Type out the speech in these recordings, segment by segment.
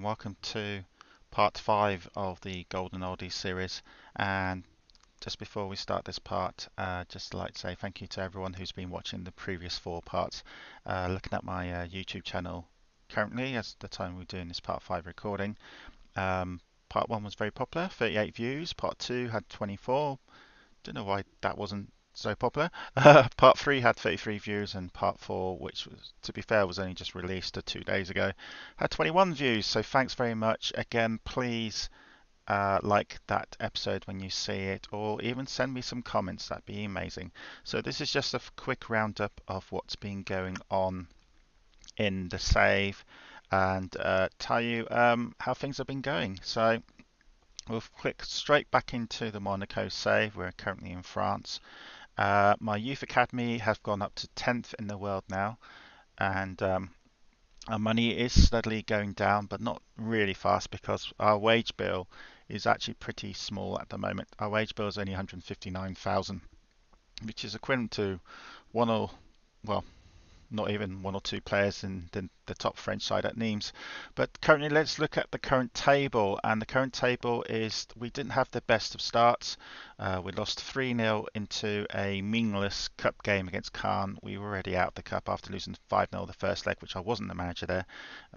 welcome to part 5 of the Golden Oldies series. And just before we start this part, just like to say thank you to everyone who's been watching the previous 4 parts. Looking at my YouTube channel currently, as the time we're doing this part 5 recording, part 1 was very popular, 38 views, part 2 had 24. Don't know why that wasn't so popular. Part 3 had 33 views, and part 4, which was, to be fair, was only just released 2 days ago, had 21 views. So thanks very much. Again, please like that episode when you see it, or even send me some comments. That'd be amazing. So this is just a quick roundup of what's been going on in the save, and tell you how things have been going. So we'll click straight back into the Monaco save. We're currently in France. My youth academy has gone up to 10th in the world now, and our money is steadily going down, but not really fast because our wage bill is actually pretty small at the moment. Our wage bill is only 159,000, which is equivalent to one or, well, not even 1 or 2 players in the top French side at Nimes. But currently, let's look at the current table. And the current table is we didn't have the best of starts. We lost 3-0 into a meaningless cup game against Caen. We were already out of the cup after losing 5-0 the first leg, which I wasn't the manager there.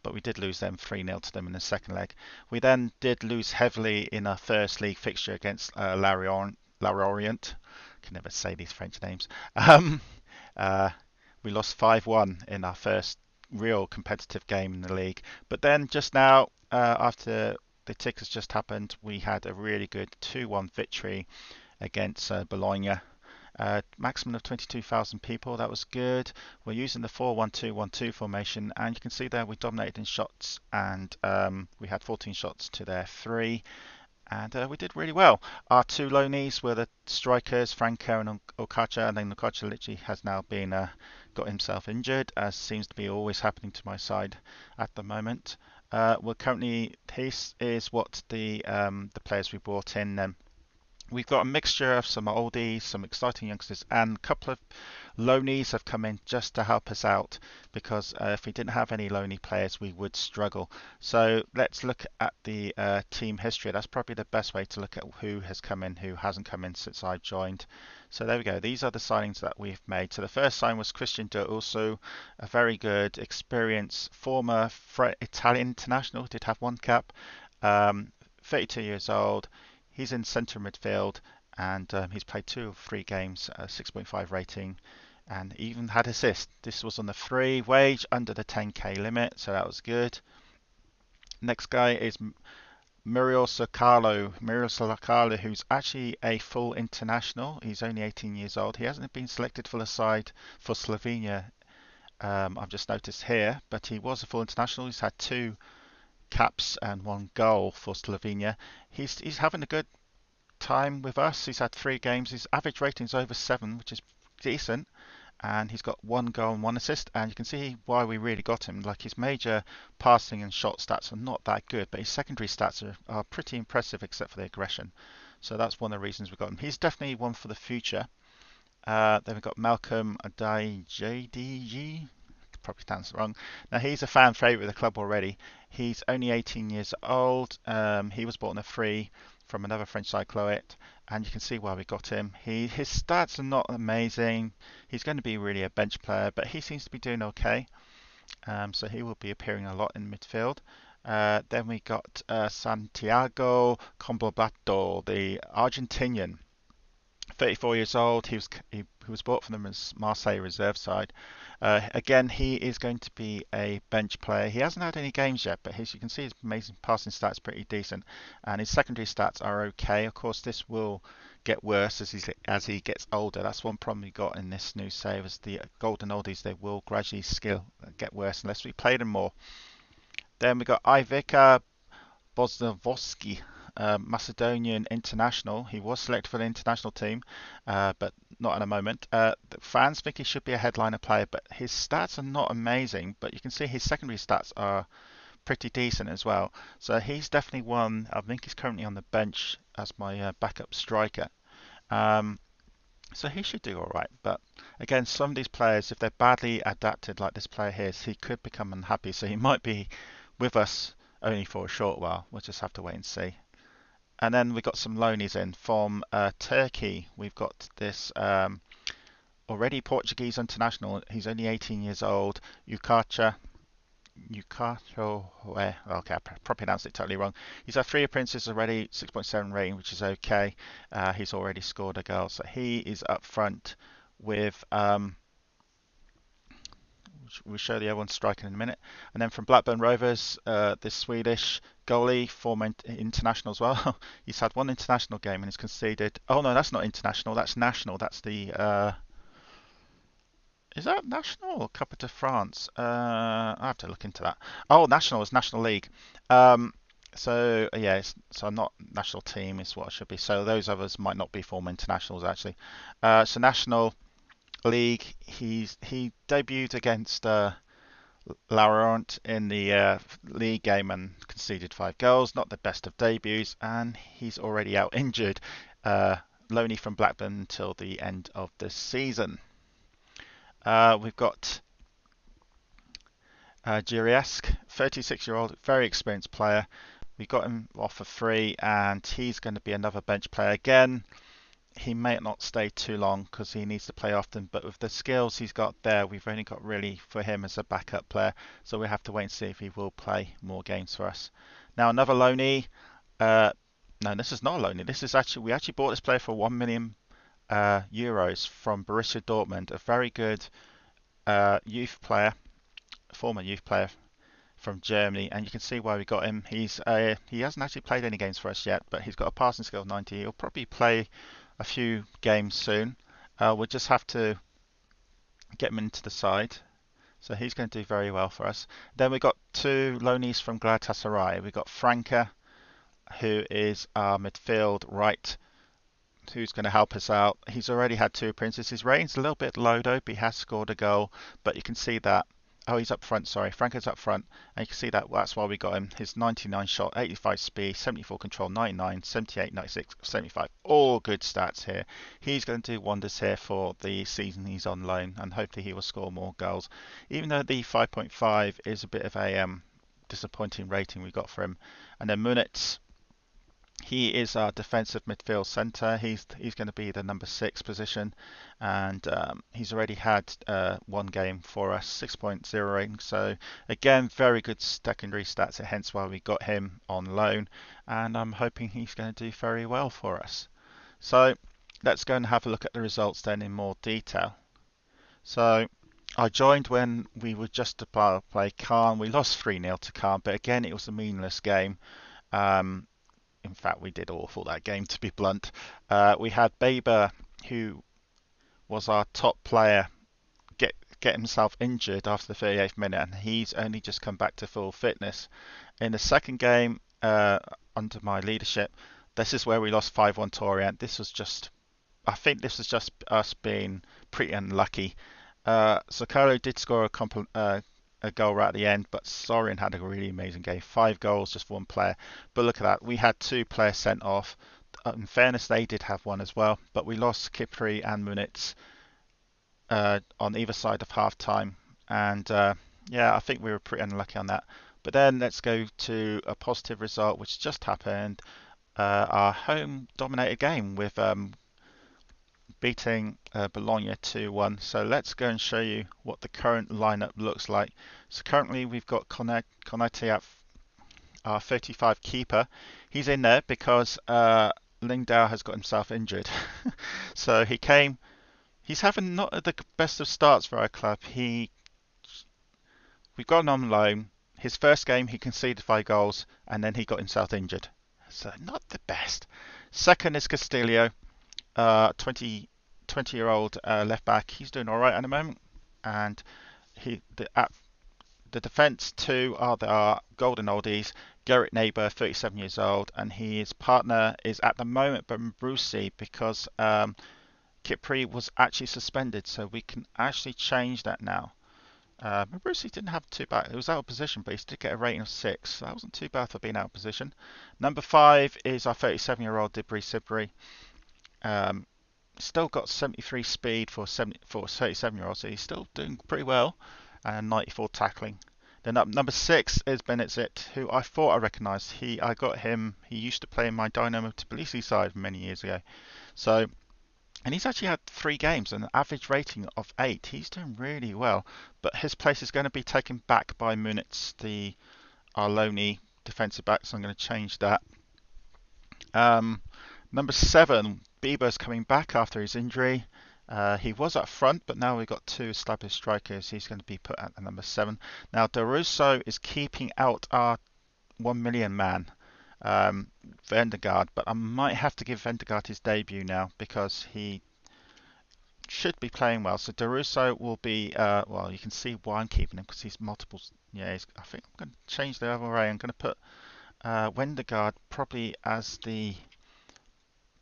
But we did lose them 3-0 to them in the second leg. We then did lose heavily in our first league fixture against Lorient. Can never say these French names. Uh, we lost 5-1 in our first real competitive game in the league. But then just now, after the tick has just happened, we had a really good 2-1 victory against Bologna. Maximum of 22,000 people. That was good. We're using the 4-1-2-1-2 formation, and you can see there we dominated in shots, and we had 14 shots to their 3. And we did really well. Our 2 loanees were the strikers, Franco and Okacha, and then Okacha literally has now been got himself injured, as seems to be always happening to my side at the moment. We're currently, this is what the players we brought in. We've got a mixture of some oldies, some exciting youngsters, and a couple of loanees have come in just to help us out, because if we didn't have any loanee players, we would struggle. So let's look at the team history. That's probably the best way to look at who has come in, who hasn't come in since I joined. So there we go. These are the signings that we've made. So the first sign was Christian De Urso, a very good, experienced former Italian international. Did have 1 cap. 32 years old. He's in centre midfield, and he's played 2 or 3 games, 6.5 rating, and even had assist. This was on the free wage under the 10k limit, so that was good. Next guy is Muriel Sokalo, who's actually a full international. He's only 18 years old. He hasn't been selected for the side for Slovenia, I've just noticed here, but he was a full international. He's had 2 caps and 1 goal for Slovenia. He's having a good time with us. He's had 3 games. His average rating is over 7, which is decent, and he's got 1 goal and 1 assist. And you can see why we really got him. Like, his major passing and shot stats are not that good, but his secondary stats are pretty impressive, except for the aggression. So that's one of the reasons we got him. He's definitely one for the future. Then we've got Malcolm Adai probably stands wrong. Now, he's a fan favourite of the club already. He's only 18 years old. He was bought on a free from another French side, Cloet, and you can see why we got him. His stats are not amazing. He's going to be really a bench player, but he seems to be doing okay. So he will be appearing a lot in midfield. Then we got Santiago Combobato, the Argentinian. 34 years old. He was bought from the Marseille reserve side. Again, he is going to be a bench player. He hasn't had any games yet, but as you can see, his amazing passing stats pretty decent, and his secondary stats are okay. Of course, this will get worse as he gets older. That's one problem we got in this new save: is the golden oldies, they will gradually get worse unless we play them more. Then we got Ivica Bosnavoski, Macedonian international. He was selected for the international team, but not at the moment. The fans think he should be a headliner player, but his stats are not amazing. But you can see his secondary stats are pretty decent as well. So he's definitely one. I think he's currently on the bench as my backup striker. Um, so he should do all right. But again, some of these players, if they're badly adapted, like this player here, he could become unhappy. So he might be with us only for a short while. We'll just have to wait and see. And then we've got some loanies in from Turkey. We've got this already Portuguese international. He's only 18 years old. Yukacho, okay, I probably pronounced it totally wrong. He's had 3 appearances already, 6.7 rating, which is okay. He's already scored a goal, so he is up front with. We'll show the other one striking in a minute. And then from Blackburn Rovers, this Swedish goalie, former international as well. He's had one international game and he's conceded. Oh no, that's not international. That's national. That's the. Is that national or Cup de France? I have to look into that. Oh, national is National League. So yeah, so not national team is what it should be. So those others might not be former internationals actually. So National League, he debuted against Laurent in the league game and conceded 5 goals. Not the best of debuts, and he's already out injured. Loanee from Blackburn until the end of the season. We've got Juriesk, 36-year-old, very experienced player. We got him off for free, and he's going to be another bench player again. He may not stay too long because he needs to play often, but with the skills he's got there, we've only got really for him as a backup player, so we have to wait and see if he will play more games for us. Now another loanee. No, this is not a loanee. This is actually we actually bought this player for 1 million euros from Borussia Dortmund, a very good youth player, former youth player from Germany, and you can see why we got him. He hasn't actually played any games for us yet, but he's got a passing skill of 90. He'll probably play a few games soon. We'll just have to get him into the side. So he's going to do very well for us. Then we got 2 loanees from Galatasaray. We got Franca, who is our midfield right, who's going to help us out. He's already had 2 appearances. His rating's a little bit low though, but he has scored a goal. But you can see that. Oh, he's up front, sorry. Franco's up front. And you can see that that's why we got him. His 99 shot, 85 speed, 74 control, 99, 78, 96, 75. All good stats here. He's going to do wonders here for the season he's on loan, and hopefully he will score more goals. Even though the 5.5 is a bit of a disappointing rating we got for him. And then Munitz. He is our defensive midfield centre. He's going to be the number 6 position, and he's already had 1 game for us, 6.0 rating. So again, very good secondary stats. Hence why we got him on loan, and I'm hoping he's going to do very well for us. So let's go and have a look at the results then in more detail. So I joined when we were just about to play Caen. We lost 3-0 to Caen, but again it was a meaningless game. In fact, we did awful that game, to be blunt. We had Baber, who was our top player, get himself injured after the 38th minute, and he's only just come back to full fitness. In the second game, under my leadership, this is where we lost 5-1 to Orient. I think this was just us being pretty unlucky. Socorro did score a goal right at the end, but Sorin had a really amazing game. 5 goals, just for 1 player. But look at that, we had 2 players sent off. In fairness, they did have 1 as well, but we lost Kipri and Munitz on either side of half time. And yeah, I think we were pretty unlucky on that. But then let's go to a positive result, which just happened. Our home dominated game with beating Bologna 2-1. So let's go and show you what the current lineup looks like. So currently we've got Konate at our 35 keeper. He's in there because Lingdao has got himself injured. So he's having not the best of starts for our club. We've got him on loan. His first game he conceded 5 goals and then he got himself injured. So not the best. Second is Castillo. 20-year-old left back. He's doing all right at the moment, and the defence too are our golden oldies. Gerrit Neighbour, 37 years old, and his partner is at the moment Brucey because Kipri was actually suspended, so we can actually change that now. Brucey didn't have too bad. It was out of position, but he did get a rating of 6. So that wasn't too bad for being out of position. Number 5 is our 37-year-old Dibri Sibri. Still got 73 speed for 37-year-old, so he's still doing pretty well, and 94 tackling. Then up number 6 is Benezit, who I thought I recognised. I got him. He used to play in my Dynamo Tbilisi side many years ago. So, and he's actually had 3 games and an average rating of 8. He's doing really well. But his place is going to be taken back by Munitz, our loney defensive back. So I'm going to change that. Number 7, Bieber's coming back after his injury. He was up front, but now we've got 2 established strikers. He's going to be put at the number 7. Now, Deruso is keeping out our 1 million man, Vendegaard, but I might have to give Vendegaard his debut now because he should be playing well. So Deruso will be, well, you can see why I'm keeping him because he's multiple. Yeah, I think I'm going to change the other way. I'm going to put Vendegaard probably as the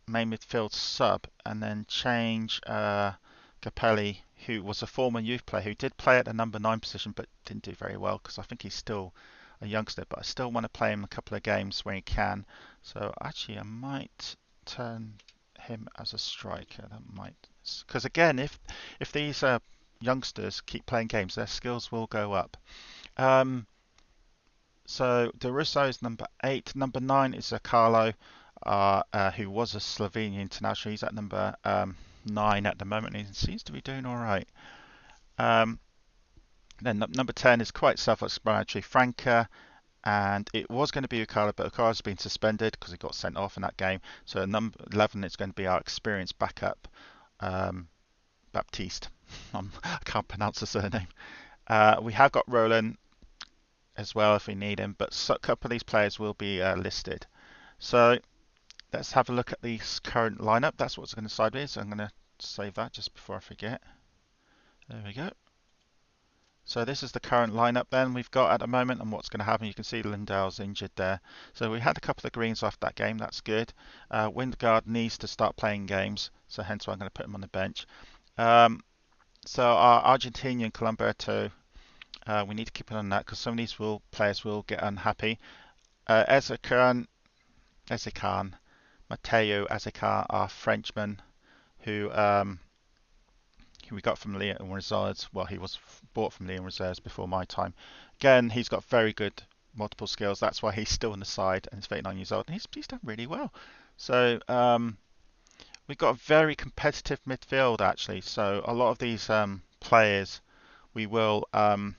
main midfield sub, and then change Capelli, who was a former youth player who did play at the number 9 position but didn't do very well because I think he's still a youngster, but I still want to play him a couple of games when he can. So actually I might turn him as a striker. That might, because again, if these youngsters keep playing games, their skills will go up. So Deruso is number 8. Number 9 is Carlo, who was a Slovenian international. He's at number 9 at the moment. He seems to be doing all right. Then number 10 is quite self-explanatory, Franca, and it was going to be Ukala, but Ukala's been suspended because he got sent off in that game. So number 11 is going to be our experienced backup, Baptiste. I can't pronounce the surname. We have got Roland as well if we need him, but a couple of these players will be listed. So let's have a look at the current lineup. That's what's going to decide with. So I'm going to save that just before I forget. There we go. So this is the current lineup then we've got at the moment, and what's going to happen. You can see Lindell's injured there. So we had a couple of greens off that game. That's good. Windgard needs to start playing games, so hence why I'm going to put him on the bench. So our Argentinian Colomberto, we need to keep an eye on that because some of these players will get unhappy. Ezekan, Mateo Ezekan, our Frenchman, who we got from Lyon Reserves. Well, he was bought from Lyon Reserves before my time. Again, he's got very good multiple skills. That's why he's still on the side and he's 39 years old. And he's done really well. So we've got a very competitive midfield actually. So a lot of these players, we will. Some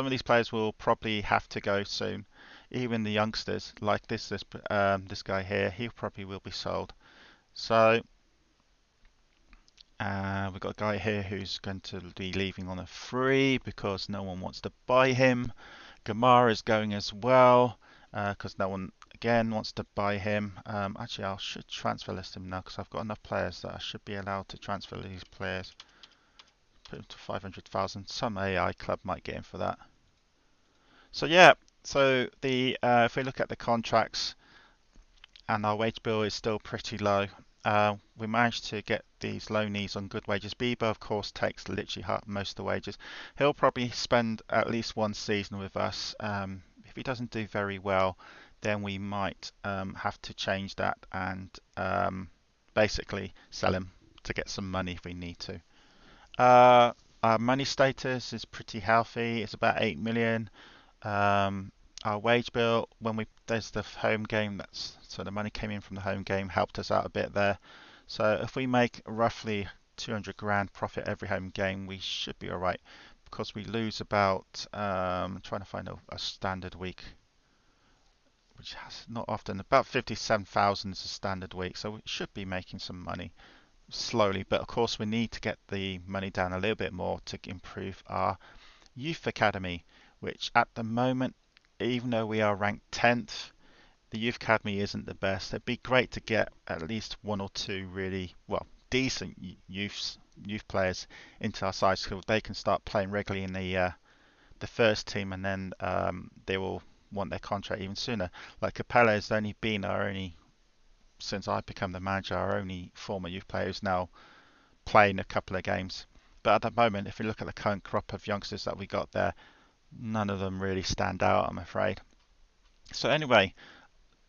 of these players will probably have to go soon. Even the youngsters, like this guy here, he probably will be sold. So we've got a guy here who's going to be leaving on a free because no one wants to buy him. Gamara is going as well because no one again wants to buy him. Actually, I should transfer list him now because I've got enough players that I should be allowed to transfer these players. Put him to 500,000. Some AI club might get him for that. So yeah, so if we look at the contracts, and our wage bill is still pretty low. We managed to get these loanees on good wages. Bieber, of course, takes literally most of the wages. He'll probably spend at least 1 season with us. If he doesn't do very well, then we might have to change that and basically sell him to get some money if we need to. Our money status is pretty healthy. It's about 8 million. Our wage bill, there's the home game, so the money came in from the home game, helped us out a bit there. So if we make roughly 200 grand profit every home game, we should be all right because we lose about, I'm trying to find a standard week, which has not often, about 57,000 is a standard week, so we should be making some money slowly, but of course we need to get the money down a little bit more to improve our youth academy, which at the moment, even though we are ranked 10th, the youth academy isn't the best. It'd be great to get at least 1 or 2 really decent youth players into our side so they can start playing regularly in the first team, and then they will want their contract even sooner. Like Capella has only been since I've become the manager, our only former youth player who's now playing a couple of games. But at the moment, if you look at the current crop of youngsters that we got there, none of them really stand out, I'm afraid. So anyway,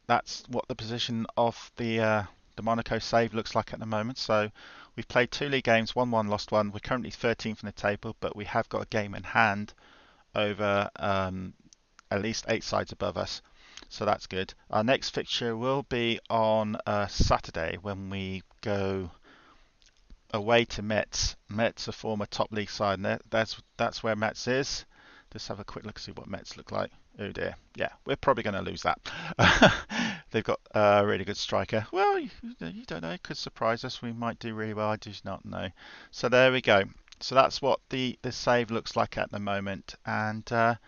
that's what the position of the Monaco save looks like at the moment. So we've played 2 league games, won 1, lost 1. We're currently 13th in the table, but we have got a game in hand over at least 8 sides above us. So that's good. Our next fixture will be on Saturday when we go away to Metz. Metz, a former top league side, and that's where Metz is. Let's have a quick look, see what Metz look like. Oh dear, yeah, we're probably going to lose that. They've got a really good striker. Well, you don't know, it could surprise us. We might do really well. I do not know. So there we go. So that's what the save looks like at the moment, and the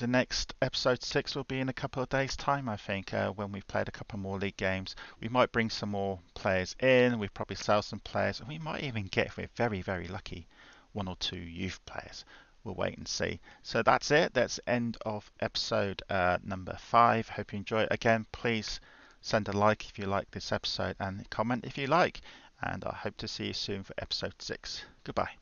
next episode 6 will be in a couple of days' time, I think, when we've played a couple more league games. We might bring some more players in, we probably sell some players, and we might even get, if we're very, very lucky, 1 or 2 youth players. We'll wait and see. So that's it. That's the end of episode number 5. Hope you enjoy it. Again, please send a like if you like this episode and comment if you like. And I hope to see you soon for episode 6. Goodbye.